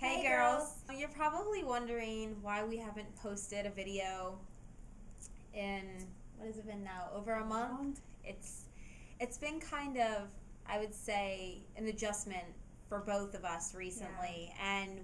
Hey girls! You're probably wondering why we haven't posted a video in, what has it been now, over a month? It's been kind of, I would say, an adjustment for both of us recently, and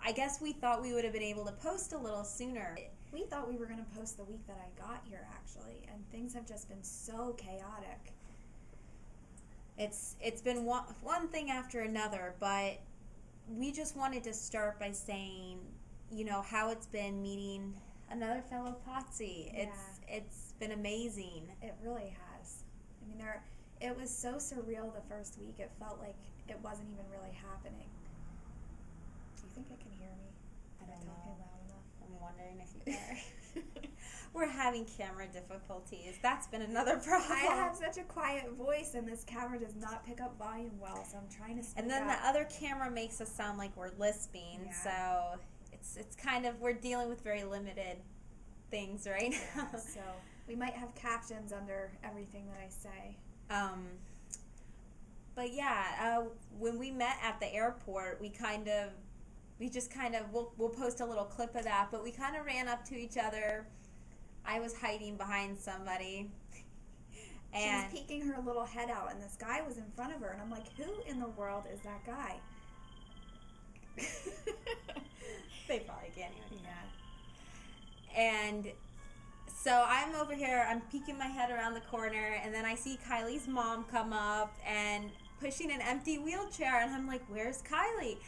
I guess we thought we would have been able to post a little sooner. We thought we were going to post the week that I got here, actually, and things have just been so chaotic. It's been one thing after another, but we just wanted to start by saying, you know, how it's been meeting another fellow Potsy. Yeah. It's been amazing. It really has. I mean, it was so surreal the first week. It felt like it wasn't even really happening. Do you think it can hear me? I don't know. Talking loud enough? I'm wondering if you can. We're having camera difficulties. That's been another problem. I have such a quiet voice, and this camera does not pick up volume well, so I'm trying to speak And then up. the other camera makes us sound like we're lisping, Yeah. so it's kind of, we're dealing with very limited things right now. Yeah, so we might have captions under everything that I say. But yeah, when we met at the airport, we'll post a little clip of that, but we kind of ran up to each other. I was hiding behind somebody. She was peeking her little head out, and this guy was in front of her, and I'm like, who in the world is that guy? They probably can't even. Yeah. And so I'm over here, I'm peeking my head around the corner, and then I see Kyli's mom come up and pushing an empty wheelchair, and I'm like, where's Kyli?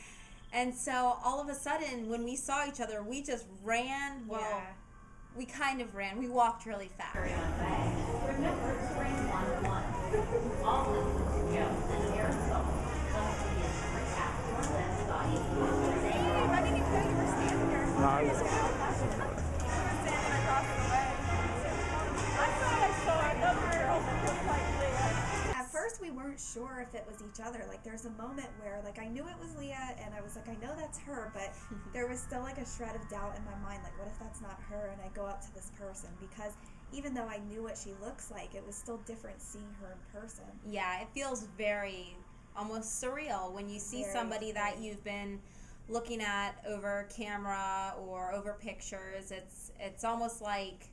And so all of a sudden, when we saw each other, we just ran. Well, yeah. we kind of ran. We walked really fast. Remember, it's rain 1-1. All this is just an aerosol. Some of the is after that body. I didn't even know you were standing there. You were standing across the way. I thought I saw another girl that looked like Leah. At first, we weren't sure if it was each other. Like, there's a moment where, like, I knew it was Leah, and I was like, I know that's her, but there was still, like, a shred of doubt in my mind. Like, what if that's not her? And I go up to this person, because even though I knew what she looks like, it was still different seeing her in person. Yeah, it feels very, almost surreal when you see somebody that you've been looking at over camera or over pictures. It's almost like,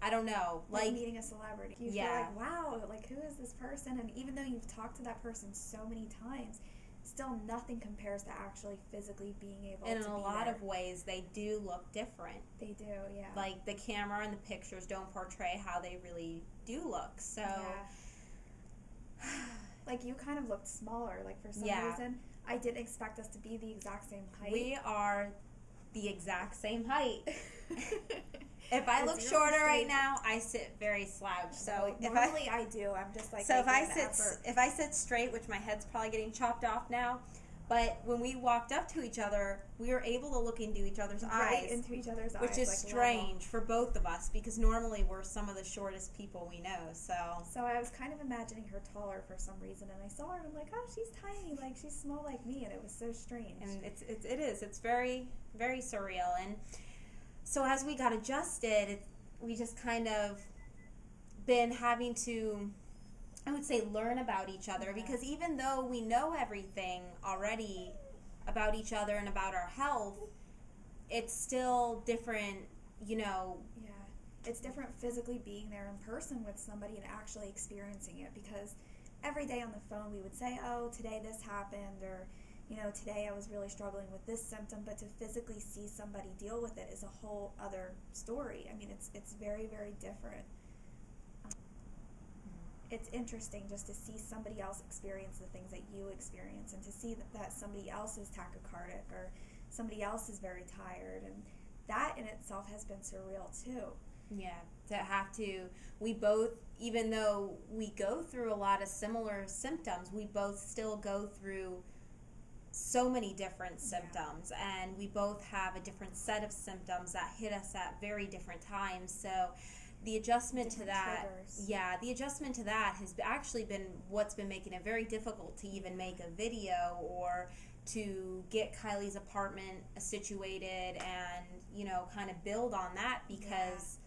I don't know, like meeting a celebrity. You feel like, wow, like, who is this person? And even though you've talked to that person so many times, still nothing compares to actually physically being able to be there. And in a lot of ways, they do look different. They do, yeah. Like, the camera and the pictures don't portray how they really do look, so... Yeah. Like, you kind of looked smaller, like, for some reason. I didn't expect us to be the exact same height. We are the exact same height. If I look shorter right now, I sit very slouched. So normally I do. I'm just like, so if I sit straight, which my head's probably getting chopped off now, but when we walked up to each other, we were able to look into each other's eyes, into each other's eyes, which is strange for both of us, because normally we're some of the shortest people we know. So I was kind of imagining her taller for some reason, and I saw her and I'm like, oh, she's tiny, like she's small like me, and it was so strange. And it's very, very surreal. And so as we got adjusted, we just kind of been having to, I would say, learn about each other, because even though we know everything already about each other and about our health, it's still different, you know. Yeah, it's different physically being there in person with somebody and actually experiencing it, because every day on the phone we would say, oh, today this happened, or, you know, today I was really struggling with this symptom, but to physically see somebody deal with it is a whole other story. I mean, it's very, very different. It's interesting just to see somebody else experience the things that you experience, and to see that somebody else is tachycardic or somebody else is very tired, and that in itself has been surreal too. Yeah, to have to, we both, even though we go through a lot of similar symptoms, we both still go through so many different symptoms, and we both have a different set of symptoms that hit us at very different times. So the adjustment to that, the adjustment to that has actually been what's been making it very difficult to even make a video or to get Kyli's apartment situated and, you know, kind of build on that, because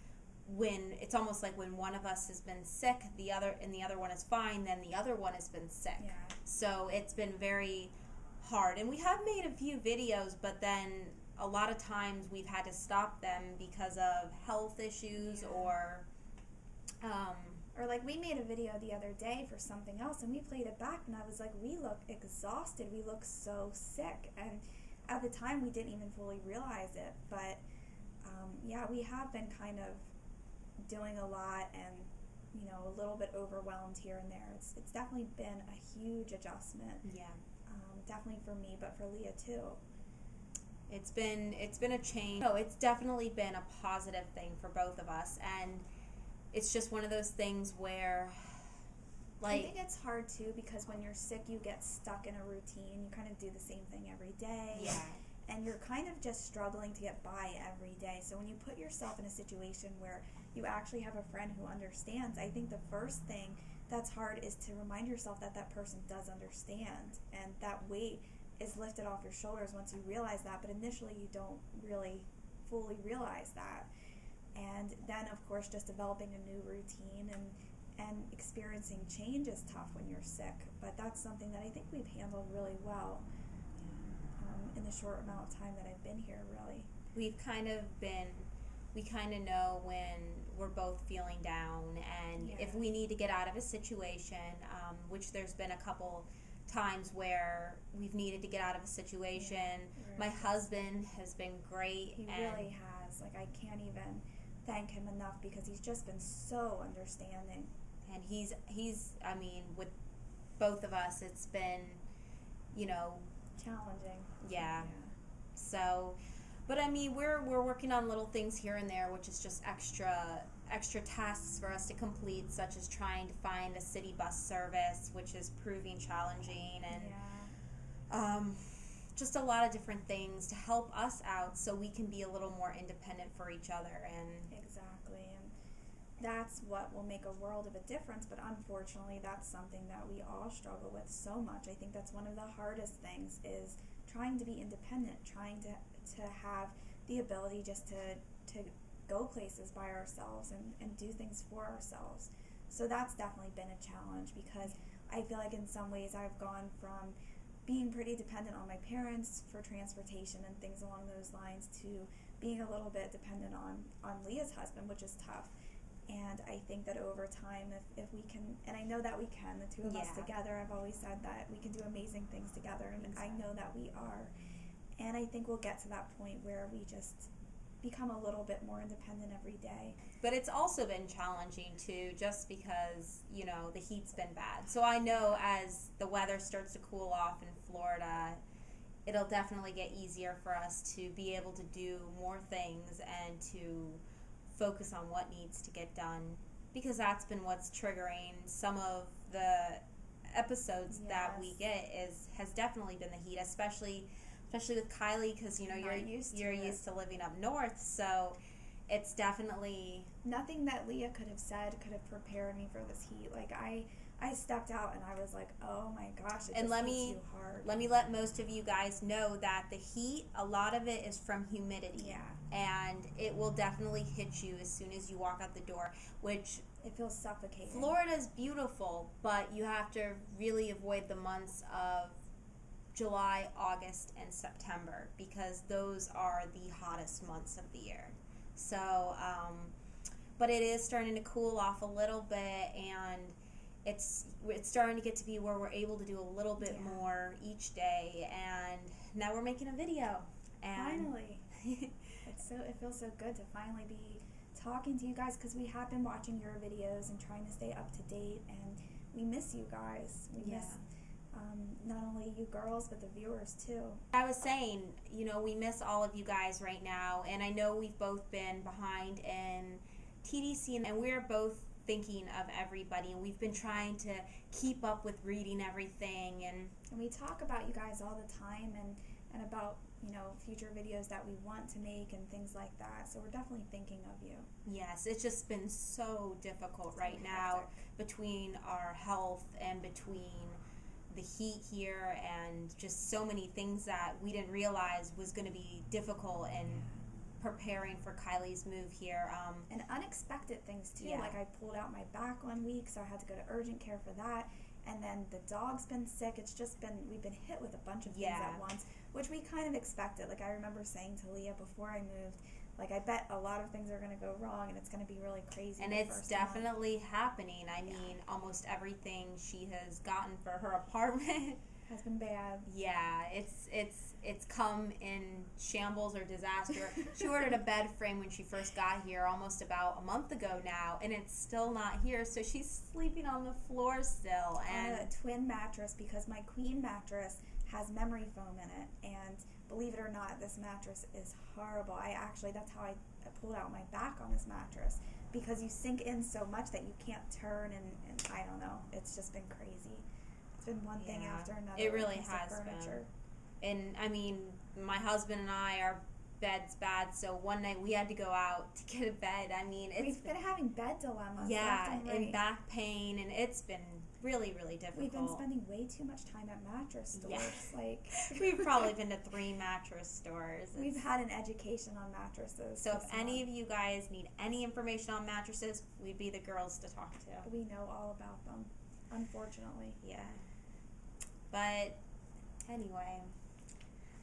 when it's almost like when one of us has been sick, the other one is fine, then the other one has been sick. Yeah. So it's been very hard. And we have made a few videos, but then a lot of times we've had to stop them because of health issues or like we made a video the other day for something else and we played it back and I was like, we look exhausted, we look so sick, and at the time we didn't even fully realize it, but yeah, we have been kind of doing a lot and a little bit overwhelmed here and there. It's definitely been a huge adjustment. Yeah. Definitely for me, but for Leah too. It's been a change. No, it's definitely been a positive thing for both of us, and it's just one of those things where, like, I think it's hard too because when you're sick, you get stuck in a routine. You kind of do the same thing every day. Yeah. And you're kind of just struggling to get by every day. So when you put yourself in a situation where you actually have a friend who understands, I think the first thing that's hard is to remind yourself that that person does understand, and that weight is lifted off your shoulders once you realize that, but initially you don't really fully realize that. And then, of course, just developing a new routine and experiencing change is tough when you're sick, but that's something that I think we've handled really well in the short amount of time that I've been here, really. We kind of know when we're both feeling down, and if we need to get out of a situation, which there's been a couple times where we've needed to get out of a situation. My husband has been great. He really has. Like, I can't even thank him enough because he's just been so understanding. And he's I mean, with both of us, it's been, challenging. Yeah. So, but I mean, we're working on little things here and there, which is just extra tasks for us to complete, such as trying to find a city bus service, which is proving challenging, and just a lot of different things to help us out so we can be a little more independent for each other. And exactly, and that's what will make a world of a difference, but unfortunately that's something that we all struggle with so much. I think that's one of the hardest things, is trying to be independent, trying to have the ability just to go places by ourselves and do things for ourselves. So that's definitely been a challenge, because I feel like in some ways I've gone from being pretty dependent on my parents for transportation and things along those lines to being a little bit dependent on Leah's husband, which is tough. And I think that over time, if we can, and I know that we can, the two of us together, I've always said that we can do amazing things together, and I know that we are. And I think we'll get to that point where we just become a little bit more independent every day. But it's also been challenging too, just because, the heat's been bad. So I know as the weather starts to cool off in Florida, it'll definitely get easier for us to be able to do more things and to focus on what needs to get done, because that's been what's triggering some of the episodes that we get has definitely been the heat, especially with Kyli, because you're used to living up north, so it's definitely nothing that Leah could have said could have prepared me for this heat. Like I stepped out and I was like, oh my gosh, it just hits you hard. Let me let most of you guys know that the heat, a lot of it is from humidity. Yeah. And it will definitely hit you as soon as you walk out the door, which it feels suffocating. Florida's beautiful, but you have to really avoid the months of July, August, and September, because those are the hottest months of the year. So, but it is starting to cool off a little bit, and it's starting to get to be where we're able to do a little bit more each day, and now we're making a video. And finally. It feels so good to finally be talking to you guys, because we have been watching your videos and trying to stay up to date, and we miss you guys. We miss not only you girls, but the viewers too. I was saying, we miss all of you guys right now, and I know we've both been behind in TDC, and we're both thinking of everybody, and we've been trying to keep up with reading everything, and we talk about you guys all the time, and about future videos that we want to make and things like that. So we're definitely thinking of you. Yes, it's just been so difficult right now, between our health and between the heat here, and just so many things that we didn't realize was going to be difficult in preparing for Kyli's move here. And unexpected things too. Like I pulled out my back one week, so I had to go to urgent care for that. and then the dog's been sick. It's just been, we've been hit with a bunch of things at once, which we kind of expected. Like, I remember saying to Leah before I moved, like, I bet a lot of things are going to go wrong, and it's going to be really crazy. And it's definitely happening. I mean, almost everything she has gotten for her apartment has been bad. Yeah, it's come in shambles or disaster. She ordered a bed frame when she first got here almost about a month ago now, and it's still not here, so she's sleeping on the floor still. And on a twin mattress, because my queen mattress has memory foam in it, and believe it or not, this mattress is horrible. That's how I pulled out my back on this mattress, because you sink in so much that you can't turn, and I don't know, it's just been crazy. It's been one thing after another. It really has been. And I mean, my husband and I, our bed's bad, so one night we had to go out to get a bed. I mean, we've been having bed dilemmas. Yeah, and back pain, and it's been really, really difficult. We've been spending way too much time at mattress stores. Yeah. Like, we've probably been to 3 mattress stores. We've had an education on mattresses. So if any of you guys need any information on mattresses, we'd be the girls to talk to. We know all about them, unfortunately. Yeah. But anyway,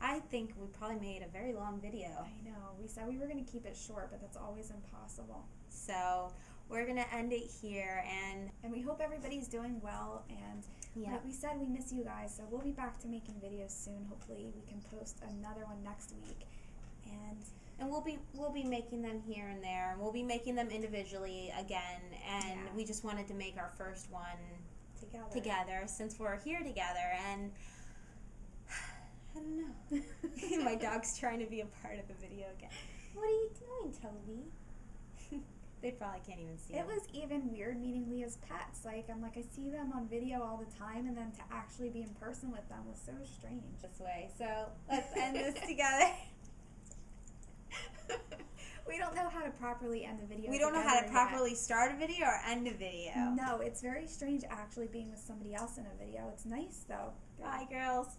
I think we probably made a very long video. I know. We said we were going to keep it short, but that's always impossible. So we're going to end it here, and we hope everybody's doing well, and like we said, we miss you guys, so we'll be back to making videos soon. Hopefully we can post another one next week, and we'll be making them here and there, and we'll be making them individually again, and we just wanted to make our first one together since we're here together. And I don't know. My dog's trying to be a part of the video again. What are you doing, Toby? They probably can't even see it. It was even weird meeting Leah's pets. Like, I'm like, I see them on video all the time, and then to actually be in person with them was so strange. This way. So let's end this together. We don't know how to properly end a video. We don't know how to properly start a video or end a video. No, it's very strange actually being with somebody else in a video. It's nice though. Bye, girls.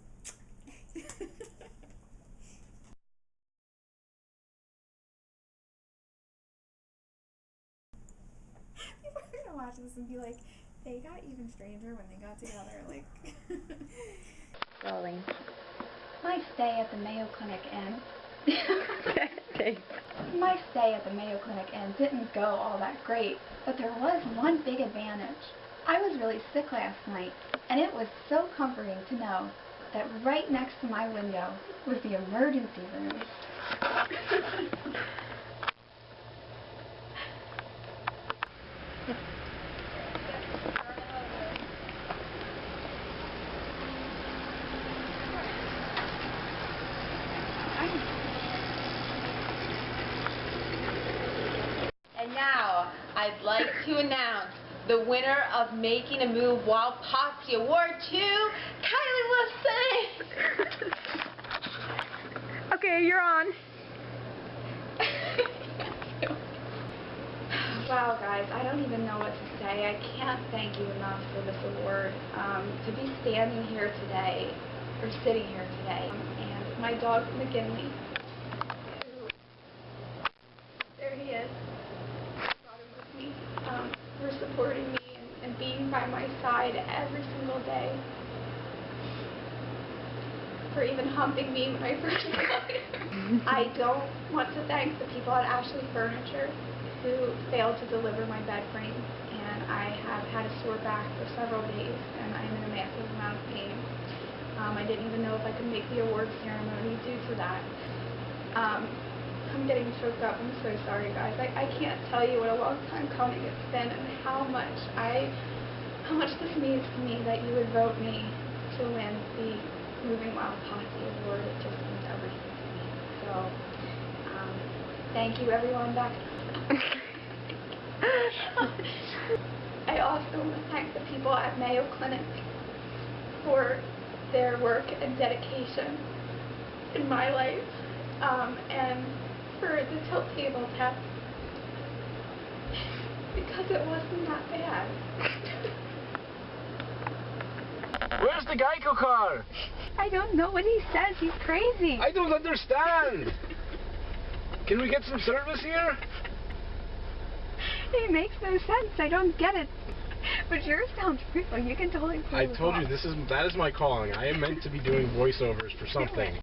People are gonna watch this and be like, they got even stranger when they got together. Like, rolling. My stay at the Mayo Clinic Inn. Thanks. My stay at the Mayo Clinic Inn didn't go all that great, but there was one big advantage. I was really sick last night, and it was so comforting to know that right next to my window was the emergency room. And now, I'd like to announce the winner of Making a Move While Potsy Award to Kyli Wilson! Okay, you're on. Wow, guys, I don't even know what to say. I can't thank you enough for this award. To be standing here today, or sitting here today, and my dog McGinley, there he is, brought him with me, for supporting me and being by my side every single day, for even humping me when I first got here. I don't want to thank the people at Ashley Furniture who failed to deliver my bed frame, and I have had a sore back for several days, and I'm in a massive amount of pain. I didn't even know if I could make the award ceremony due to that. I'm getting choked up. I'm so sorry, guys. I can't tell you what a long time coming it's been, and how much this means to me that you would vote me to win the Moving While Potsy Award. It just means everything to me. So, thank you, everyone back. I also want to thank the people at Mayo Clinic for their work and dedication in my life, and for the tilt table test, because it wasn't that bad. Where's the Geico car? I don't know what he says. He's crazy. I don't understand. Can we get some service here? It makes no sense. I don't get it. But yours sounds real. You can totally pull I this told off. you that is my calling. I am meant to be doing voiceovers for something.